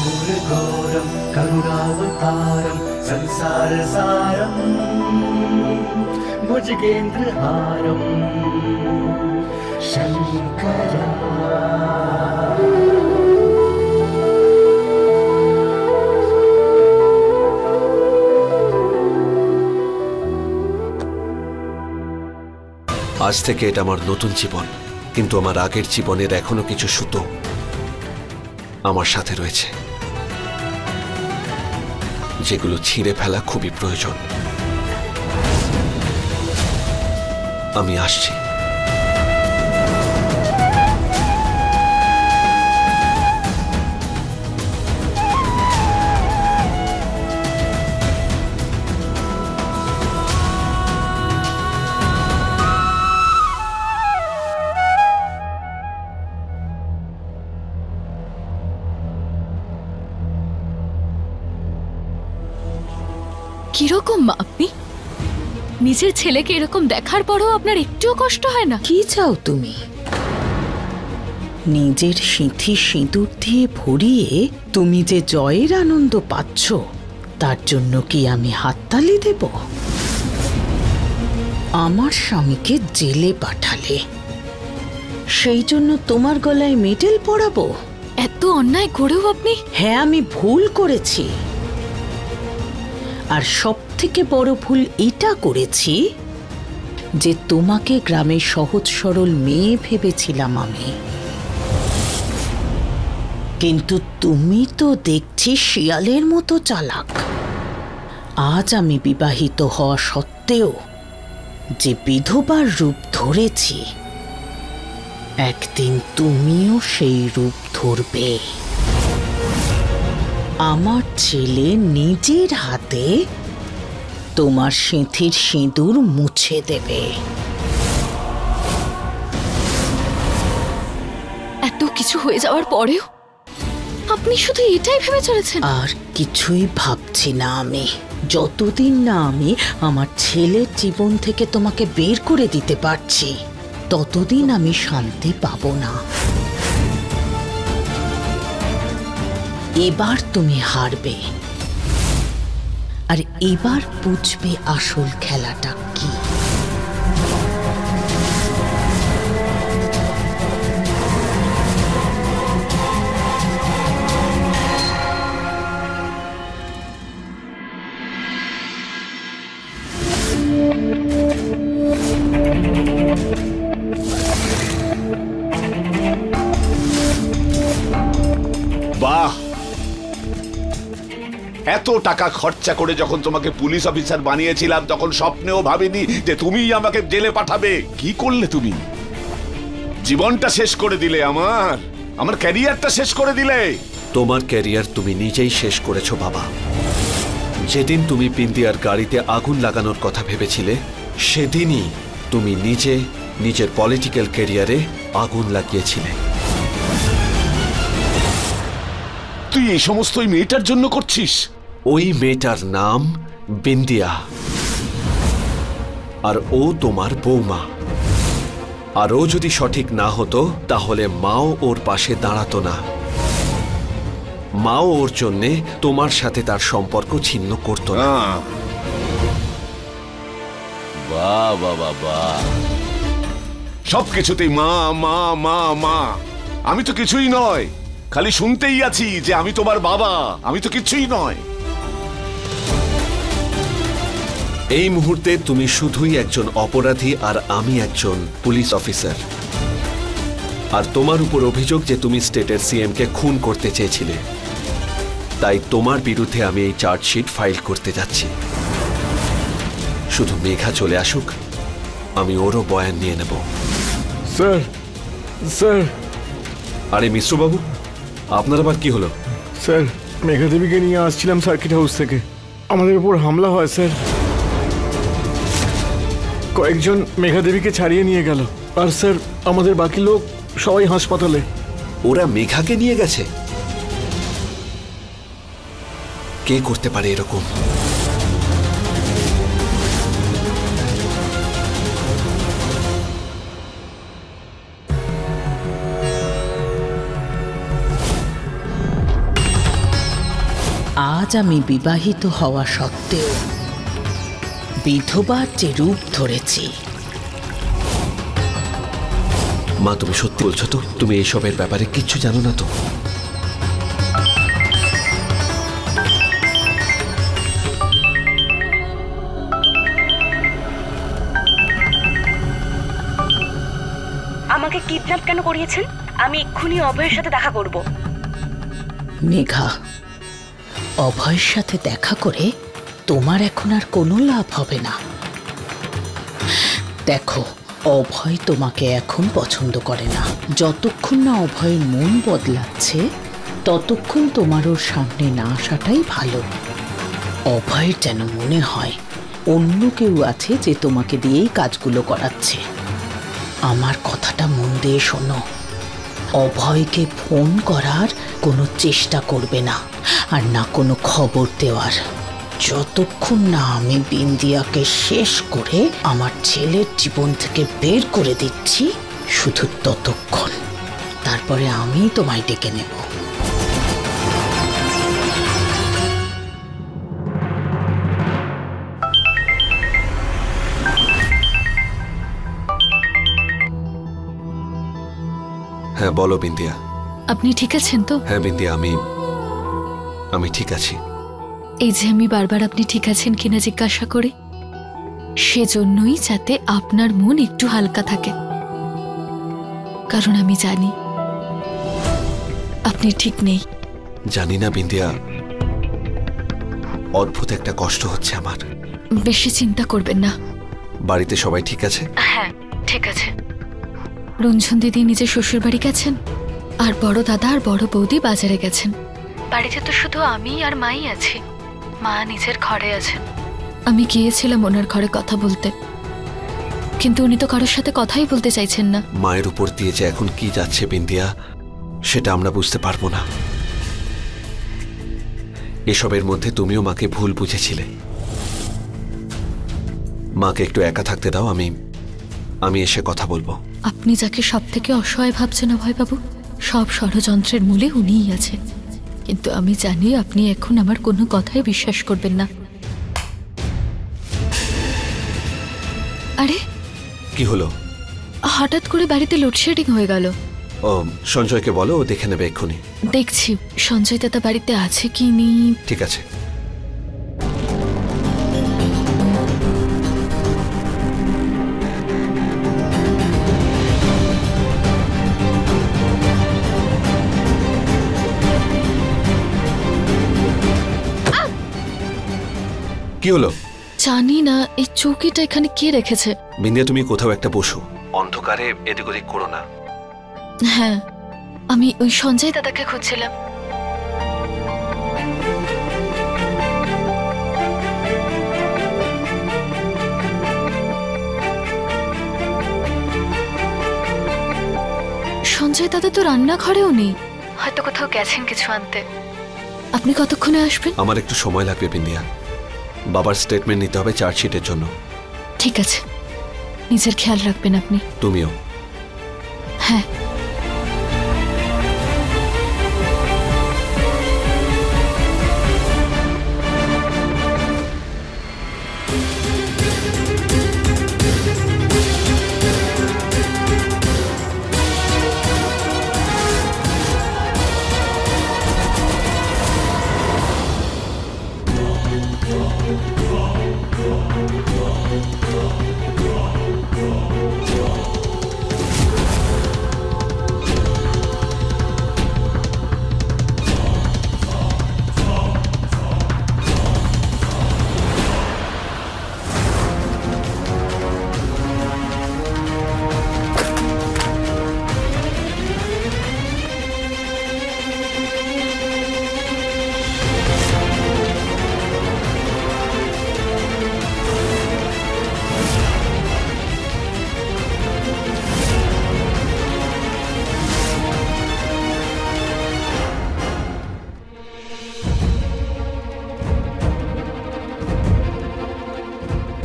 कर्पूरगौरं करुणावतारं संसारसारं भुजगेन्द्रहारं शङ्करा। আজ থেকে এটা আমার নতুন জীবন, কিন্তু আমার আগের জীবনের এখনো কিছু সুতো আমার সাথে রয়েছে, যেগুলো ছিঁড়ে ফেলা খুবই প্রয়োজন। আমি আসছি। কিরকম মা আপনি? নিজের ছেলেকে এরকম দেখার পরও আপনার একটুও কষ্ট হয় না? কি চাও তুমি? নিজের সিঁথি সিঁদুর দিয়ে ভরিয়ে তুমি যে জয়ের আনন্দ পাচ্ছ, তার জন্য কি আমি হাততালি দেব? আমার স্বামীকে জেলে পাঠালে, সেই জন্য তোমার গলায় মেডেল পরাবো? এত অন্যায় করেও আপনি? হ্যাঁ, আমি ভুল করেছি। আর সব থেকে বড় ভুল এটা করেছি যে তোমাকে গ্রামের সহজ সরল মেয়ে ভেবেছিলাম আমি, কিন্তু তুমি তো দেখছি শিয়ালের মতো চালাক। আজ আমি বিবাহিত হওয়া সত্ত্বেও যে বিধবার রূপ ধরেছি, একদিন তুমিও সেই রূপ ধরবে। আমার ছেলে নিজের হাতে তোমার সিঁথির সিঁদুর মুছে দেবে। এত কিছু হয়ে যাওয়ার পরেও আপনি শুধু এটাই ভেবে চলেছেন? আর কিছুই ভাবছি না আমি। যতদিন না আমি আমার ছেলের জীবন থেকে তোমাকে বের করে দিতে পারছি, ততদিন আমি শান্তি পাবো না। এবার তুমি হারবে, আর এবার বুঝবে আসল খেলাটা কি। বাহ, এত টাকা খরচা করে যখন তোমাকে পুলিশ অফিসার বানিয়েছিলাম, তখন স্বপ্নেও ভাবিনি যে তুমিই আমাকে জেলে পাঠাবে। কি করলে তুমি? জীবনটা শেষ করে দিলে, আমার ক্যারিয়ারটা শেষ করে দিলে। তোমার ক্যারিয়ার তুমি নিজেই শেষ করেছো বাবা। যেদিন তুমি বিন্দিয়ার গাড়িতে আগুন লাগানোর কথা ভেবেছিলে, সেদিনই তুমি নিজের পলিটিক্যাল ক্যারিয়ারে আগুন লাগিয়েছিলে। তুই এই সমস্ত ওই মেয়েটার জন্য করছিস? ওই মেয়েটার নাম বিন্দিয়া, আর ও তোমার বৌমা। আর ও যদি সঠিক না হতো, তাহলে মাও ওর পাশে দাঁড়াতো না। মাও ওর জন্যে তোমার সাথে তার সম্পর্ক ছিন্ন করতো না। বাহ বাহ বাহ বাহ, সবকিছুতেই মা মা মা মা। আমি তো কিছুই নয়, খালি শুনতেই আছি যে আমি তোমার বাবা। আমি তো কিছুই নয়। এই মুহূর্তে তুমি শুধুই একজন অপরাধী, আর আমি একজন পুলিশ অফিসার। আর তোমার উপর অভিযোগ যে তুমি স্টেটের সিএম কে খুন করতে চেয়েছিলে। তাই তোমার বিরুদ্ধে আমি এই চার্জশিট ফাইল করতে যাচ্ছি। শুধু মেঘা চলে আসুক, আমি ওরও বয়ান নিয়ে নেব। Sir sir. আরে মিশ্রবাবু, আপনার আবার কি হলো? স্যার, মেঘা দেবীকে নিয়ে আসছিলাম সার্কিট হাউস থেকে, আমাদের উপর হামলা হয় স্যার। কয়েকজন মেঘা দেবীকে ছাড়িয়ে নিয়ে গেল, আর স্যার আমাদের বাকি লোক সবাই হাসপাতালে। ওরা মেঘাকে নিয়ে গেছে? কে করতে পারে এরকম? আজ আমি বিবাহিত হওয়া সত্ত্বেও বিধবার যে রূপ ধরেছি। মা, তুমি সত্যি বলছো তো? তুমি এইসবের ব্যাপারে কিচ্ছু জানো না তো? আমাকে কিডন্যাপ কেন করিয়েছেন? আমি এক্ষুনি অভয়ের সাথে দেখা করব। মেঘা, অভয়ের সাথে দেখা করে তোমার এখন আর কোনো লাভ হবে না। দেখো, অভয় তোমাকে এখন পছন্দ করে না। যতক্ষণ না অভয়ের মন বদলাচ্ছে ততক্ষণ তোমার ওর সামনে না আসাটাই ভালো। অভয়ের যেন মনে হয় অন্য কেউ আছে যে তোমাকে দিয়েই কাজগুলো করাচ্ছে। আমার কথাটা মন দিয়ে শোনো, অভয়কে ফোন করার কোনো চেষ্টা করবে না, আর না কোনো খবর দেওয়ার, যতক্ষণ না আমি বিন্দিয়াকে শেষ করে আমার ছেলের জীবন থেকে বের করে দিচ্ছি, শুধু ততক্ষণ। তারপরে আমি তোমায় ডেকে নেব। হ্যাঁ, বলো বিন্দিয়া। আপনি ঠিক আছেন তো? হ্যাঁ বিন্দিয়া, আমি ঠিক আছি। এই যে আমি বারবার আপনি ঠিক আছেন কিনা জিজ্ঞাসা করি, সেজন্যই যাতে আপনার মন একটু হালকা থাকে। কারণ আমি জানি আপনি ঠিক নেই। জানি না বিন্দিয়া, অদ্ভুত একটা কষ্ট হচ্ছে আমার। বেশি চিন্তা করবেন না। বাড়িতে সবাই ঠিক আছে? হ্যাঁ, ঠিক আছে। রঞ্জন দিদি নিজের শ্বশুর বাড়ি গেছেন, আর বড় দাদা আর বড় বৌদি বাজারে গেছেন। বাড়িতে তো শুধু আমি আর মাই আছি। মা নিজের ঘরে আছেন। আমি গিয়েছিলাম ওনার ঘরে কথা বলতে, কিন্তু উনি তো কারোর সাথে কথাই বলতে চাইছেন না। মায়ের উপর দিয়ে যে এখন কি যাচ্ছে বিন্দিয়া, সেটা আমরা বুঝতে পারবো না। এসবের মধ্যে তুমিও মাকে ভুল বুঝেছিলে। মাকে একটু একা থাকতে দাও, আমি এসে কথা বলবো। আপনি যাকে সব থেকে অসহায় ভাবছেন অভয়বাবু, সব ষড়যন্ত্রের মূলে উনিই আছে। কিন্তু আমি জানি আপনি এখন আমার কোনো কথাই বিশ্বাস করবেন না। আরে কি হলো? হঠাৎ করে বাড়িতে লোডশেডিং হয়ে গেল। ও, সঞ্জয়কে বলো, ও দেখে নেবে এক্ষুনি। দেখছি সঞ্জয় দাদা বাড়িতে আছে কি নেই। ঠিক আছে। কি হলো? জানি না এই চৌকিটা এখানে কে রেখেছে। বিন্দিয়া, তুমি কোথাও একটা বসো, অন্ধকারে এদিক ওদিক করো না। হ্যাঁ, আমি ওই সঞ্জয় দাদাকে খুঁজছিলাম। সঞ্জয় দাদা তো রান্নাঘরেও নেই, হয়তো কোথাও গেছেন কিছু আনতে। আপনি কতক্ষণে আসবেন? আমার একটু সময় লাগবে বিন্দিয়া, বাবার স্টেটমেন্ট নিতে হবে চার্জশিটের জন্য। ঠিক আছে, নিজের খেয়াল রাখবেন আপনি। তুমিও। হ্যাঁ।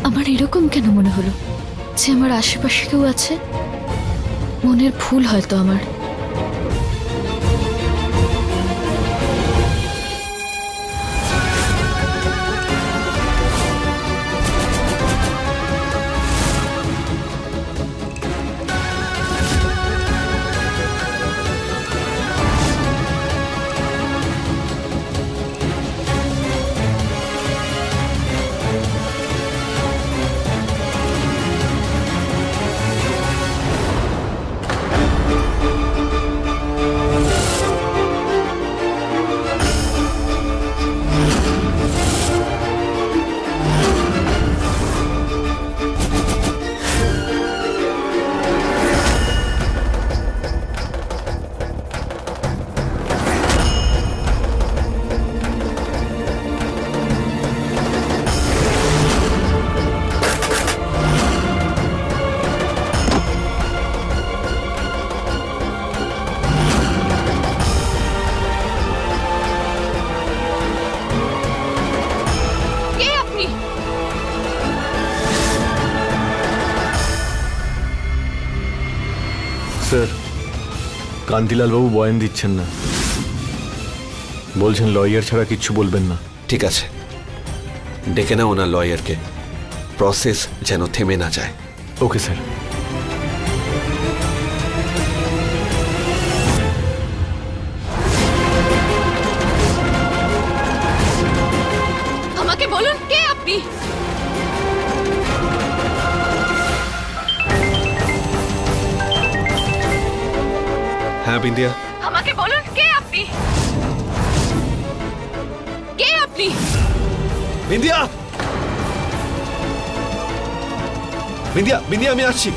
আমার এরকম কেন মনে হলো যে আমার আশেপাশে কেউ আছে? মনের ভুল হয়তো আমার। কান্তিলাল বাবু বয়ান দিচ্ছেন না, বলছেন লয়ার ছাড়া কিচ্ছু বলবেন না। ঠিক আছে, ডেকে নাও ওনার লয়ারকে, প্রসেস যেন থেমে না যায়। Okay sir. আমাকে বলুন কে আপনি? হ্যাঁ বিন্দিয়া, আমাকে বলুন কে আপনি? কে আপনি? বিন্দিয়া, বিন্দিয়া, বিন্দিয়া, আমি আসছি।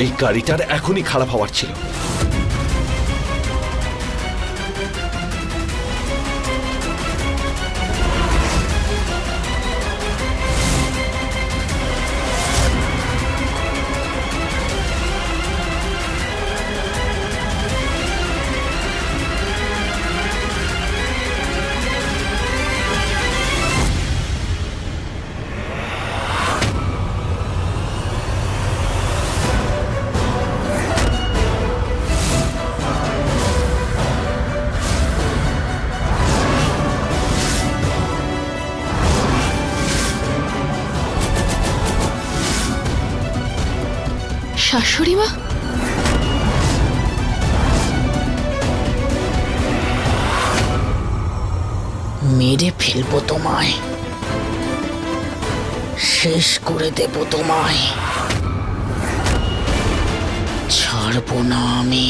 এই গাড়িটার এখনই খারাপ হওয়ার ছিল। শাশুড়ি মা? মেরে ফেলবো তোমায়, শেষ করে দেব তোমায়, ছাড়বো না আমি।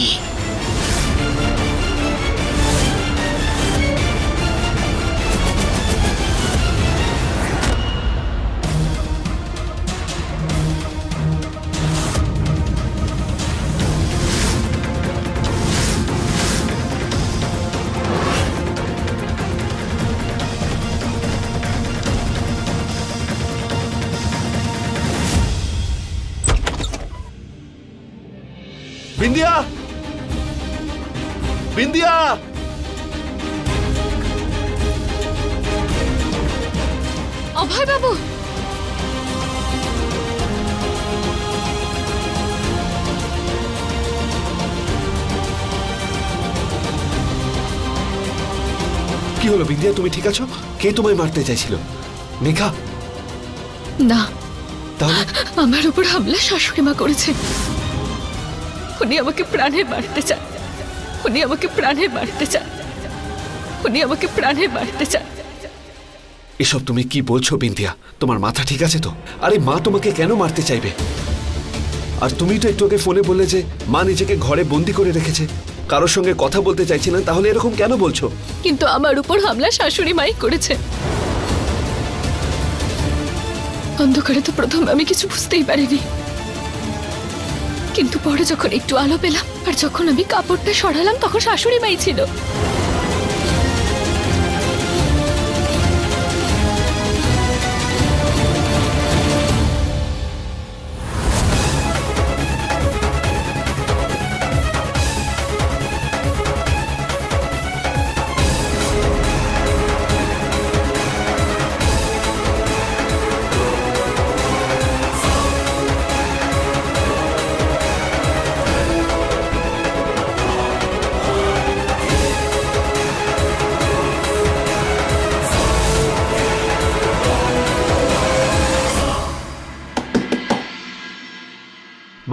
বিন্দিয়া, বিন্দিয়া, অভয় বাবু, কি হলো বিন্দিয়া, তুমি ঠিক আছো? কে তোমায় মারতে চাইছিল? মেঘা? না, তাহলে? আমার উপর হামলা শাশুড়ি মা করেছে। উনি আমাকে প্রাণে মারতে চান, উনি আমাকে প্রাণে মারতে চান, উনি আমাকে প্রাণে মারতে চান। এসব তুমি কি বলছো বিন্দিয়া? তোমার মাথা ঠিক আছে তো? আরে মা তোমাকে কেন মারতে চাইবে? আর তুমি তো একটু আগে ফোনে বললে যে মা নিজেকে ঘরে বন্দি করে রেখেছে, কারোর সঙ্গে কথা বলতে চাইছি না, তাহলে এরকম কেন বলছো? কিন্তু আমার উপর হামলা শাশুড়ি মাই করেছে। অন্ধকারে তো প্রথম আমি কিছু বুঝতেই পারিনি, কিন্তু পরে যখন একটু আলো পেলাম আর যখন আমি কাপড়টা সরালাম তখন শাশুড়ি মাই ছিল।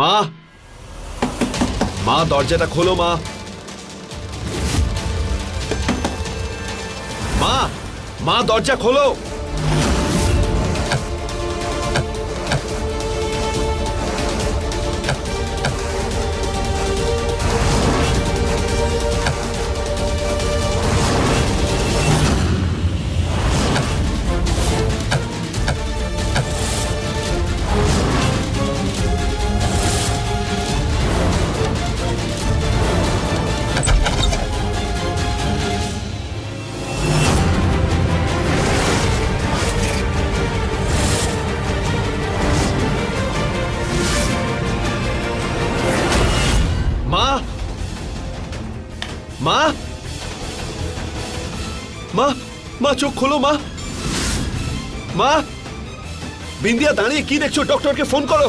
মা, মা দরজাটা খোলো মা। মা, মা দরজা খোলো। মা চোখ খোলো মা। মা, বিন্দিয়া দাঁড়িয়ে কি দেখছো? ডক্টরকে ফোন করো।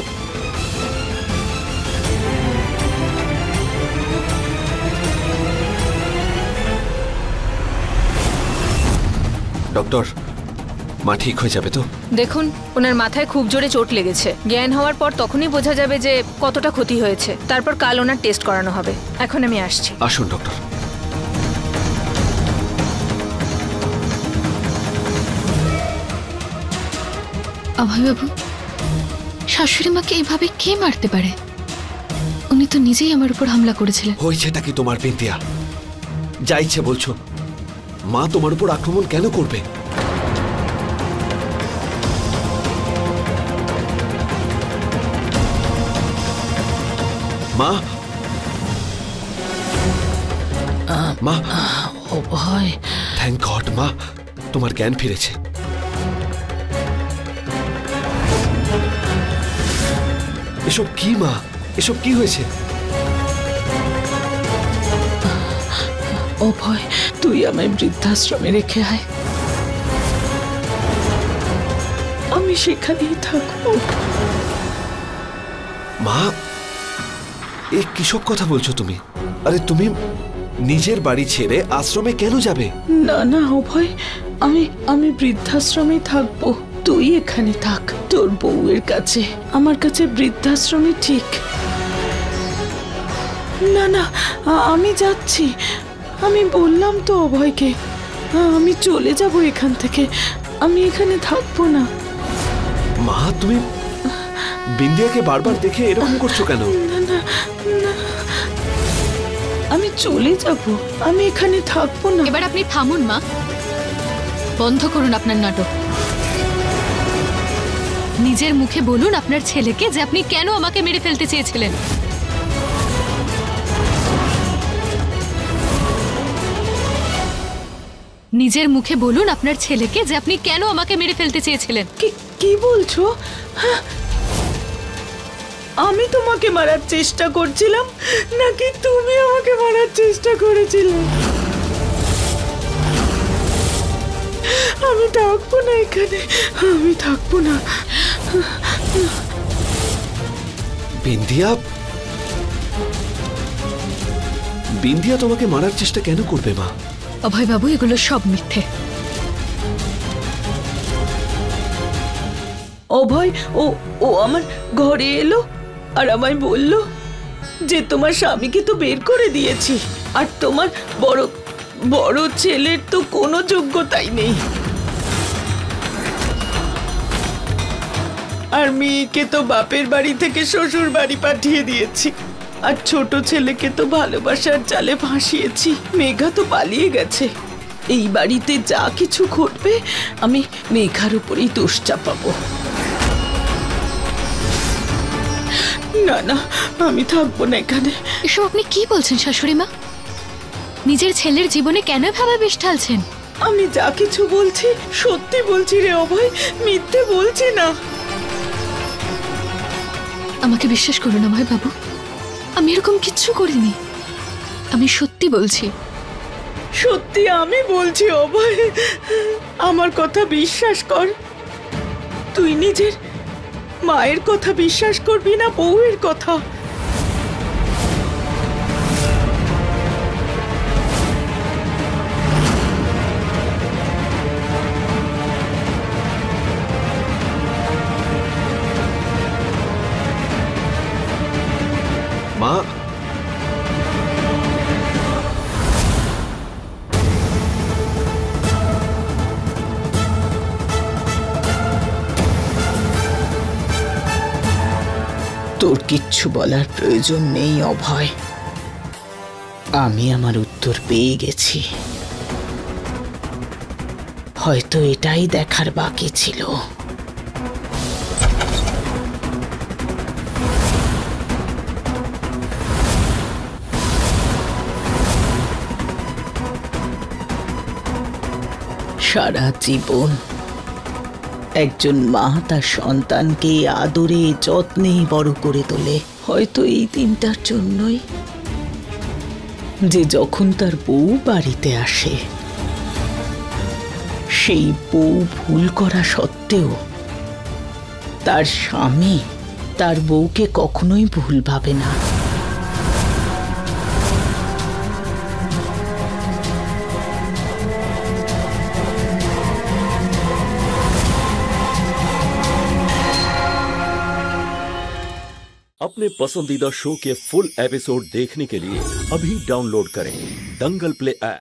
ডক্টর, মা ঠিক হয়ে যাবে তো? দেখুন, ওনার মাথায় খুব জোরে চোট লেগেছে। জ্ঞান হওয়ার পর তখনই বোঝা যাবে যে কতটা ক্ষতি হয়েছে। তারপর কাল ওনার টেস্ট করানো হবে। এখন আমি আসছি। আসুন ডক্টর। অভয়বাবু, শাশুড়ি মাকে এইভাবে কে মারতে পারে? উনি তো নিজেই আমার উপর হামলা করেছিলেন। হয়েছেটা কি তোমার বিন্দিয়া? যা ইচ্ছে বলছো। মা তোমার উপর আক্রমণ কেন করবে? মা, মা। অভয়, থ্যাংক গড মা, তোমার জ্ঞান ফিরেছে। এসব কি মা? এসব কি হয়েছে? অভয়, তুই আমায় বৃদ্ধাশ্রমে রেখে আয়, আমি সেখানেই থাকবো। মা, এ কিসব কথা বলছো তুমি? আরে তুমি নিজের বাড়ি ছেড়ে আশ্রমে কেন যাবে? না না অভয়, আমি বৃদ্ধাশ্রমে থাকবো। তুই এখানে থাক তোর বউয়ের কাছে। আমার কাছে বৃদ্ধাশ্রমে ঠিক। না না, আমি যাচ্ছি। আমি বললাম তো অভয়কে, আমি চলে যাব এখান থেকে। আমি এখানে থাকবো না। মা, তুমি বিন্দিয়াকে বারবার দেখে এরকম করছো কেন? না না না, আমি চলে যাব। আমি এখানে থাকবো না। এবার আপনি থামুন মা, বন্ধ করুন আপনার নাটক। নিজের মুখে বলুন আপনার ছেলেকে যে আপনি কেন আমাকে মেরে ফেলতে চেয়েছিলেন। নিজের মুখে বলুন আপনার ছেলেকে যে আপনি কেন আমাকে মেরে ফেলতে চেয়েছিলেন। কি বলছো? হ্যাঁ, আমি তোমাকে মারার চেষ্টা করছিলাম নাকি তুমি আমাকে মারার চেষ্টা করেছিলে? আমি থাকবো না এখানে, আমি থাকবো না। বিন্দিয়া, বিন্দিয়া তোমাকে মারার চেষ্টা কেন করবে মা? অভয়বাবু, এগুলো সব মিথ্যে। অভয় ও আমার ঘরে এলো আর আমায় বলল যে তোমার স্বামীকে তো বের করে দিয়েছি, আর তোমার বড় ছেলের তো কোনো যোগ্যতাই নেই, আর মেয়েকে তো বাপের বাড়ি থেকে শ্বশুর বাড়ি পাঠিয়ে দিয়েছি, আর ছোট ছেলেকে তো ভালোবাসার জালে ফাঁসিয়েছি। মেঘা তো পালিয়ে গেছে। এই বাড়িতে যা কিছু ঘটবে আমি মেঘার উপরেই দোষ চাপাবো। না না, আমি থাকবো না এখানে। এসব আপনি কি বলছেন শাশুড়ি মা? নিজের ছেলের জীবনে কেন ভাবে বিষ ঢালছেন? আমি যা কিছু বলছি সত্যি বলছি রে অভয়, মিথ্যে বলছি না। আমাকে বিশ্বাস করুন অভয় বাবু, আমি এরকম কিচ্ছু করিনি। আমি সত্যি বলছি। সত্যি আমি বলছি অভয়, আমার কথা বিশ্বাস কর। তুই নিজের মায়ের কথা বিশ্বাস করবি না বউয়ের কথা? মা, তোর কিচ্ছু বলার প্রয়োজন নেই অভয়, আমি আমার উত্তর পেয়ে গেছি। হয়তো এটাই দেখার বাকি ছিল। সারা জীবন একজন মা তার সন্তানকে আদরে যত্নে বড় করে তোলে। হয়তো এই দিনটার জন্যই যে যখন তার বউ বাড়িতে আসে সেই বউ ভুল করা সত্ত্বেও তার স্বামী তার বউকে কখনোই ভুল ভাবে না। अपने पसंदीदा शो के फुल एपिसोड देखने के लिए अभी डाउनलोड करें दंगल प्ले ऐप।